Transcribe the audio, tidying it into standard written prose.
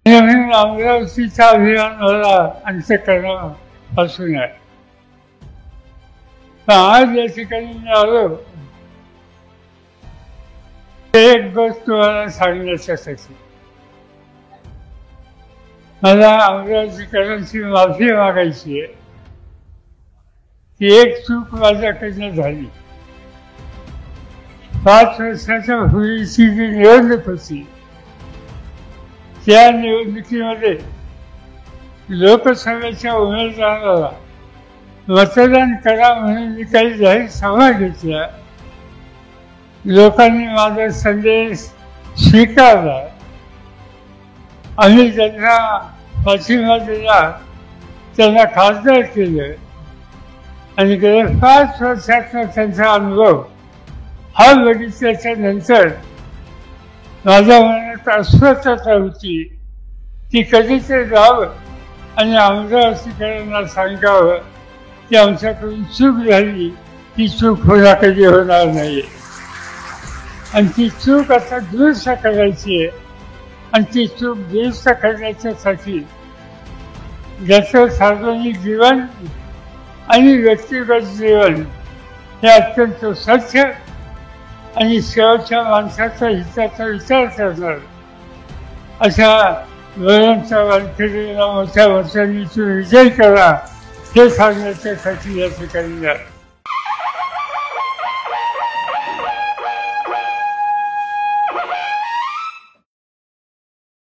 नवीन अमरावतीचा अभिमान मला अंतःकरणापासून आहे. पण आज या ठिकाणी मी आलो एक गोष्ट तुम्हाला सांगण्यासाठी. मला अमरावतीकरांची माफी मागायची आहे की एक चूक माझ्याकडनं झाली. 5 वर्षाच्या पूर्वीची जी निवडणूक होती त्या निवडणुकीमध्ये लोकसभेच्या उमेदवाराला मतदान करा म्हणून मी काही जाहीर सभा घेतल्या. लोकांनी माझा संदेश स्वीकारला. आम्ही त्यांना पाठिंबा दिला, त्यांना खासदार केलं आणि गेल्या 5 वर्षाचा त्यांचा अनुभव हा बघितल्याच्या नंतर माझ्या मनात अस्वस्थता होती की कधीतरी जावं आणि अमरावतीकरांना सांगावं की आमच्याकडून चूक झाली, ती चूक पुन्हा कधी होणार नाही आणि ती चूक आता दुरुस्त करायची आहे. आणि ती चूक दुरुस्त करण्याच्यासाठी ज्याचं सार्वजनिक जीवन आणि व्यक्तिगत जीवन हे अत्यंत स्वच्छ आणि शेवटच्या माणसाचा हिताचा विचार करणार अशा वळणच्या वानखेडेला मोठ्या वर्षांनी विजय करा हे सांगण्याच्यासाठी या ठिकाणी